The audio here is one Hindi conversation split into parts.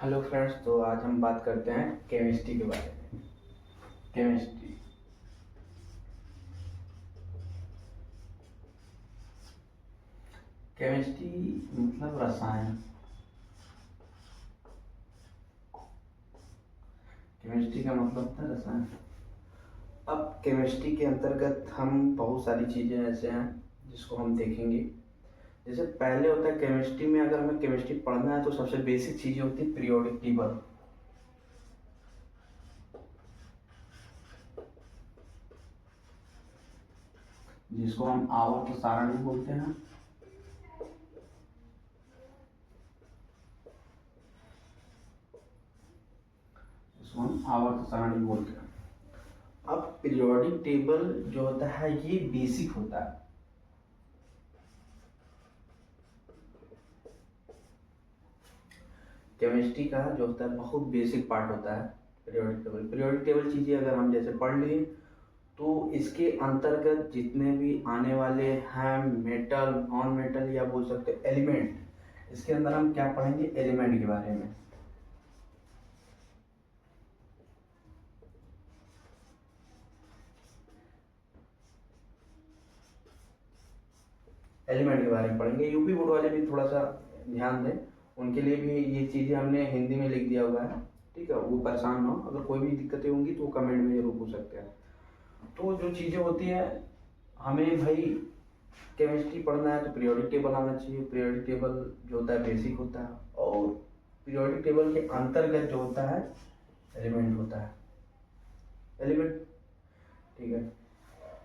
हेलो फ्रेंड्स, तो आज हम बात करते हैं केमिस्ट्री के बारे में। केमिस्ट्री केमिस्ट्री मतलब रसायन। केमिस्ट्री का मतलब होता है रसायन। अब केमिस्ट्री के अंतर्गत हम बहुत सारी चीज़ें ऐसे हैं जिसको हम देखेंगे। जैसे पहले होता है केमिस्ट्री में, अगर हमें केमिस्ट्री पढ़ना है तो सबसे बेसिक चीज़ें होती है पीरियोडिक टेबल, जिसको हम आवर्त सारणी बोलते हैं। इसको हम आवर्त सारणी बोलते हैं। अब पीरियोडिक टेबल जो होता है ये बेसिक होता है। केमिस्ट्री का जो होता है बहुत बेसिक पार्ट होता है पीरियोडिक टेबल चीज़ें अगर हम जैसे पढ़ लिए तो इसके अंतर्गत जितने भी आने वाले हैं मेटल, नॉन मेटल या बोल सकते हैं एलिमेंट, इसके अंदर हम क्या पढ़ेंगे, एलिमेंट के बारे में। एलिमेंट के बारे में पढ़ेंगे। यूपी बोर्ड वाले भी थोड़ा सा ध्यान दें, उनके लिए भी ये चीज़ें हमने हिंदी में लिख दिया हुआ है, ठीक है। वो परेशान ना हो, अगर कोई भी दिक्कतें होंगी तो वो कमेंट में जरूर पूछ सकते हैं। तो जो चीज़ें होती हैं, हमें भाई केमिस्ट्री पढ़ना है तो पीरियोडिक टेबल आना चाहिए। पीरियोडिक टेबल जो होता है बेसिक होता है, और पीरियोडिक टेबल के अंतर्गत जो होता है एलिमेंट होता है। एलिमेंट, ठीक है।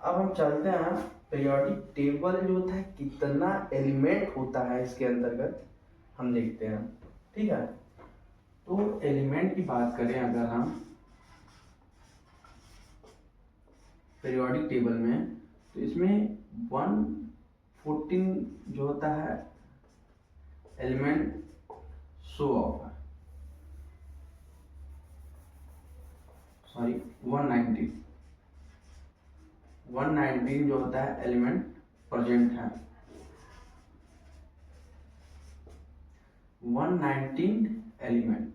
अब हम चलते हैं, पीरियोडिक टेबल जो होता है कितना एलिमेंट होता है इसके अंतर्गत हम देखते हैं, ठीक है। तो एलिमेंट की बात करें अगर हम पीरियोडिक टेबल में, तो इसमें 114 जो होता है एलिमेंट शो ऑफ है, सॉरी 119 जो होता है एलिमेंट प्रेजेंट है। 119 एलिमेंट,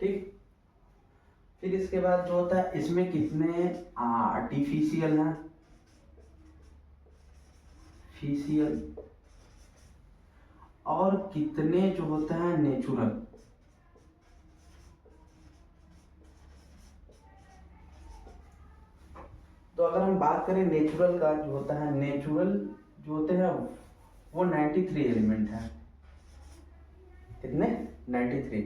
ठीक। फिर इसके बाद जो होता है इसमें कितने आर्टिफिशियल हैं, फिशियल, और कितने जो होता है नेचुरल। तो अगर हम बात करें नेचुरल का, जो होता है नेचुरल जो होते हैं वो 93 एलिमेंट है। कितने? 93।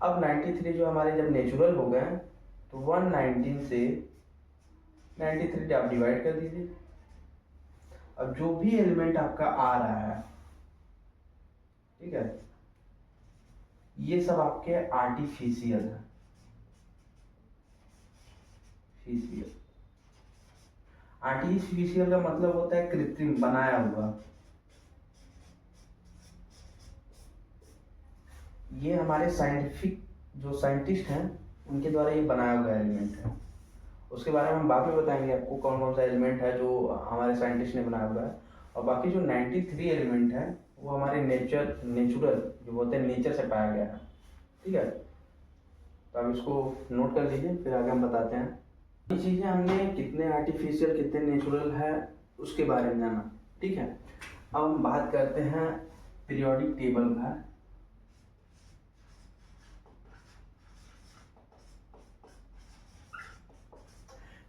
अब 93 जो हमारे जब नेचुरल हो गए तो 119 से 93 आप डिवाइड कर दीजिए। अब जो भी एलिमेंट आपका आ रहा है, ठीक है, ये सब आपके आर्टिफिशियल है। फिशियल, आर्टिफिशियल का मतलब होता है कृत्रिम, बनाया हुआ। ये हमारे साइंटिफिक जो साइंटिस्ट हैं उनके द्वारा ये बनाया हुआ एलिमेंट है। उसके बारे में हम बाद में बताएंगे आपको कौन कौन सा एलिमेंट है जो हमारे साइंटिस्ट ने बनाया हुआ है। और बाकी जो 93 एलिमेंट है वो हमारे नेचुरल जो होते हैं नेचर से पाया गया है, ठीक है। तो आप इसको नोट कर लीजिए, फिर आगे हम बताते हैं। ये चीज़ें हमने कितने आर्टिफिशियल कितने नेचुरल है उसके बारे में जाना, ठीक है। अब हम बात करते हैं पीरियोडिक टेबल का।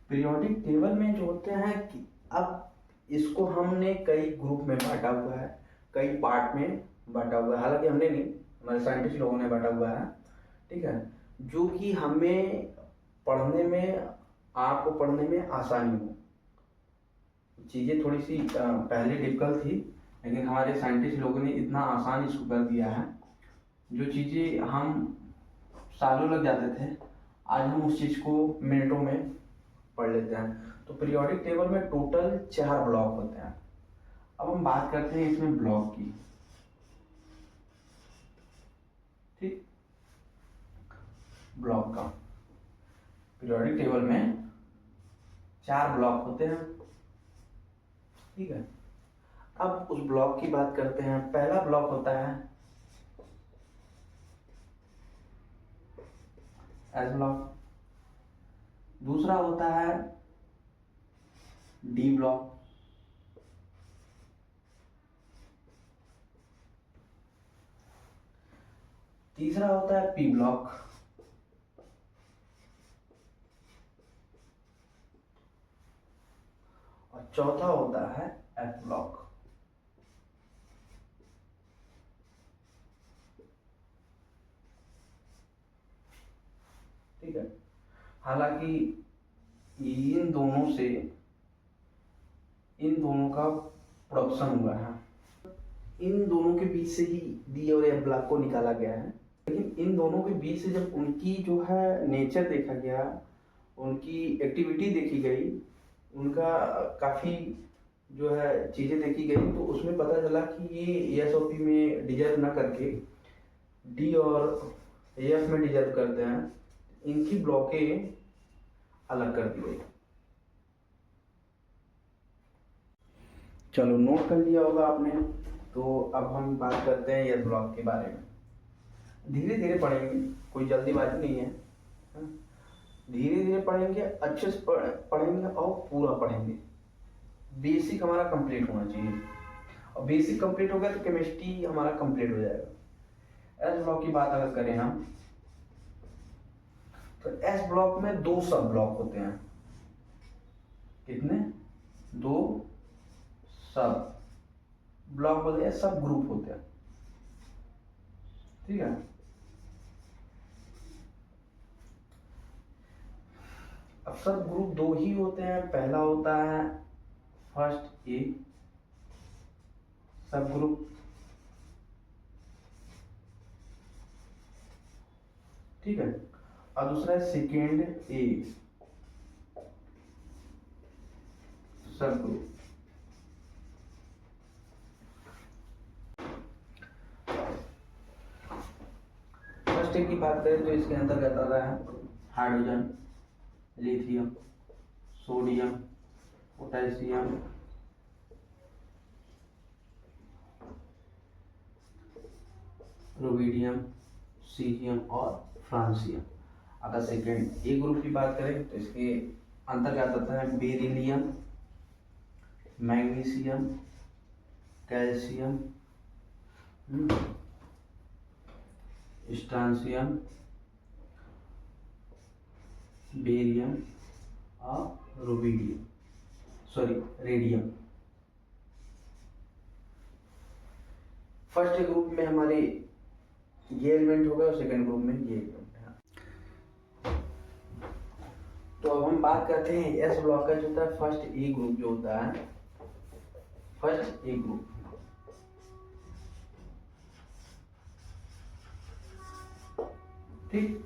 पीरियोडिक टेबल में जो होते हैं कि अब इसको हमने कई ग्रुप में बांटा हुआ है, कई पार्ट में बांटा हुआ है। हालांकि हमने नहीं, हमारे साइंटिस्ट लोगों ने बांटा हुआ है, ठीक है, जो कि हमें पढ़ने में, आपको पढ़ने में आसानी हो। चीज़ें थोड़ी सी पहले डिफिकल्ट थी, लेकिन हमारे साइंटिस्ट लोगों ने इतना आसान इसको कर दिया है। जो चीज़ें हम सालों लग जाते थे, आज हम उस चीज़ को मिनटों में पढ़ लेते हैं। तो पीरियोडिक टेबल में टोटल 4 ब्लॉक होते हैं। अब हम बात करते हैं इसमें ब्लॉक की, ठीक। ब्लॉक का, पीरियोडिक टेबल में 4 ब्लॉक होते हैं, ठीक है। अब उस ब्लॉक की बात करते हैं। पहला ब्लॉक होता है एस ब्लॉक, दूसरा होता है डी ब्लॉक, तीसरा होता है पी ब्लॉक, और चौथा होता है एफ ब्लॉक। ठीक है। हालांकि इन दोनों का प्रोडक्शन हुआ है, इन दोनों के बीच से ही डी और एफ ब्लॉक को निकाला गया है। लेकिन इन दोनों के बीच से जब उनकी जो है नेचर देखा गया, उनकी एक्टिविटी देखी गई, उनका काफ़ी जो है चीज़ें देखी गई, तो उसमें पता चला कि ये एस और पी में डिजर्व ना करके डी और एफ में डिजर्व करते हैं। इनकी ब्लॉकें अलग कर दी गई। चलो, नोट कर लिया होगा आपने। तो अब हम बात करते हैं एस ब्लॉक के बारे में। धीरे धीरे पढ़ेंगे, कोई जल्दीबाजी नहीं है। धीरे धीरे पढ़ेंगे, अच्छे से पढ़ेंगे और पूरा पढ़ेंगे। बेसिक हमारा कंप्लीट होना चाहिए, और बेसिक कंप्लीट हो गया तो केमिस्ट्री हमारा कंप्लीट हो जाएगा। एस ब्लॉक की बात अगर करें हम, तो एस ब्लॉक में 2 सब ब्लॉक होते हैं। कितने? 2 सब ब्लॉक बोलते हैं, सब ग्रुप होते हैं। ठीक है। अब सब ग्रुप 2 ही होते हैं। पहला होता है फर्स्ट ए सब ग्रुप, ठीक है, और दूसरा है सेकेंड ए सब ग्रुप। फर्स्ट ए की बात करें तो इसके अंतर्गत आ रहा है hydrogen, lithium, sodium, potassium, rubidium, caesium और फ्रांसियम। अगर सेकेंड ए ग्रुप की बात करें तो इसके अंतर्गत आता है beryllium, magnesium, calcium, strontium, barium और रेडियम। फर्स्ट ग्रुप में हमारे ये एलिमेंट होगा और सेकंड ग्रुप में ये एलिमेंट है। तो अब हम बात करते हैं एस ब्लॉक का जो होता है फर्स्ट ए ग्रुप जो होता है, फर्स्ट ए ग्रुप। ठीक।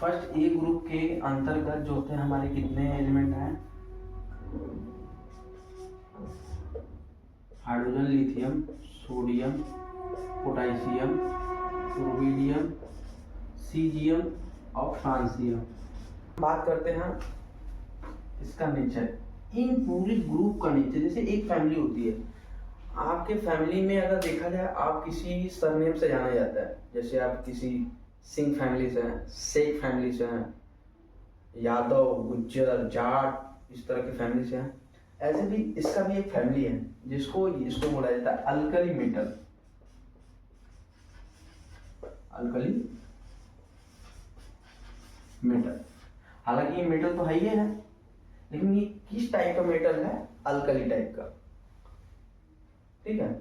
फर्स्ट ए ग्रुप के अंतर्गत जो होते हैं हमारे कितने एलिमेंट हैं? Hydrogen, lithium, sodium, potassium, rubidium, caesium और फ्रांसियम। बात करते हैं इसका नेचर, इन पूरी ग्रुप का नेचर। जैसे एक फैमिली होती है, आपके फैमिली में अगर देखा जाए, आप किसी सरनेम से जाना जाता है। जैसे आप किसी सिंह फैमिली से हैं, शेख फैमिली से हैं, यादव, गुज्जर, जाट, इस तरह की फैमिली से हैं। ऐसे भी इसका भी एक फैमिली है जिसको इसको बोला जाता है अल्कली मेटल। Alkali metal. हालांकि ये मेटल तो है ही है, लेकिन ये किस टाइप का मेटल है? अल्कली टाइप का। ठीक है,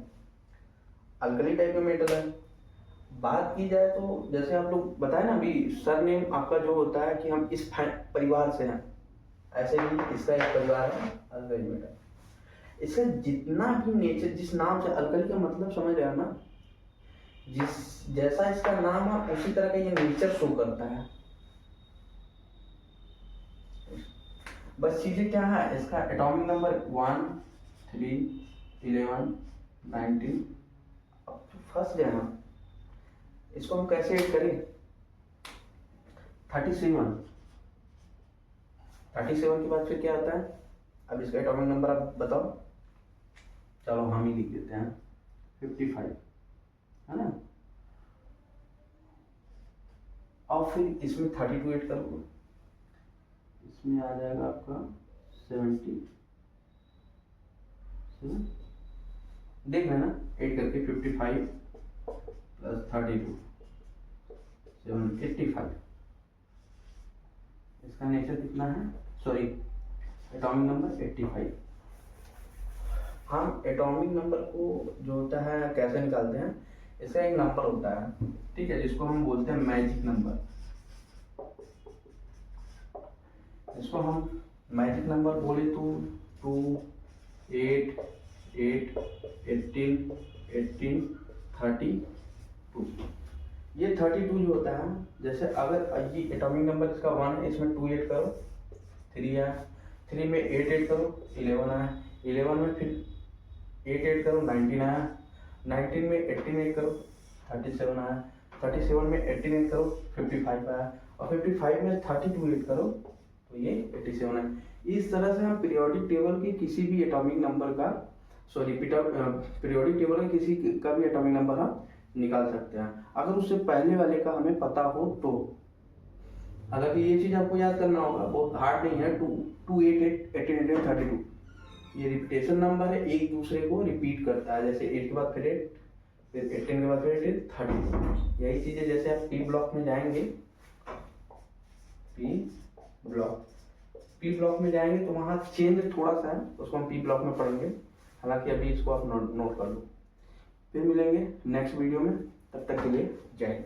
अल्कली टाइप का मेटल है। बात की जाए तो जैसे आप लोग बताए ना अभी, सरनेम आपका जो होता है कि हम इस परिवार से हैं, ऐसे ही इसका एक परिवार है अल्कली मेटल। इसका जितना भी नेचर, जिस नाम से अल्कली का मतलब समझ रहे हो ना, जैसा इसका नाम है उसी तरह का ये नेचर शो करता है। बस चीजें क्या है, इसका एटॉमिक नंबर 1, 3, 11, 19। अब तो फंस गए हम, इसको हम कैसे ऐड करें? 37 के बाद फिर क्या आता है? अब इसका एटॉमिक नंबर आप बताओ। चलो हम ही लिख देते हैं 55, है ना। और फिर इसमें 32 ऐड करोगे, इसमें आ जाएगा आपका 70, देख लेना ऐड करके 55 प्लस 32 785। इसका नेचर कितना है, सॉरी एटॉमिक नंबर 85। हम एटॉमिक नंबर को जो होता है कैसे निकालते हैं, इसका एक नंबर होता है, ठीक है, जिसको हम बोलते हैं मैजिक नंबर। इसको हम मैजिक नंबर बोले तो 2 8 8 18 18 32। ये 32 जो होता है, जैसे अगर ये एटॉमिक नंबर इसका 1 है, इसमें 2 ऐड करो 3 आया, 3 में 8 ऐड करो 11 आया, 11 में फिर 8 ऐड करो 19 आया, 19 में 18 ऐड करो 37 आया, 37 में 18 ऐड करो 55 आया, और 55 में 32 ऐड करो तो ये 87 है। इस तरह से हम पीरियोडिक टेबल के किसी भी एटॉमिक नंबर का, सॉरी पीरियोडिक टेबल का किसी का भी एटॉमिक नंबर हम निकाल सकते हैं, अगर उससे पहले वाले का हमें पता हो तो। हालांकि ये चीज आपको याद करना होगा, बहुत हार्ड नहीं है। 2 8 8 18 18 32 ये रिपीटेशन नंबर है, एक दूसरे को रिपीट करता है, जैसे 8 के बाद फिर 8, फिर 18 के बाद फिर 8 32। यही चीज है, जैसे आप पी ब्लॉक में जाएंगे, पी ब्लॉक में जाएंगे तो वहाँ चेंज थोड़ा सा है, उसको हम पी ब्लॉक में पढ़ेंगे। हालांकि अभी इसको आप नोट कर लो। फिर मिलेंगे नेक्स्ट वीडियो में, तब तक के लिए जय हिंद।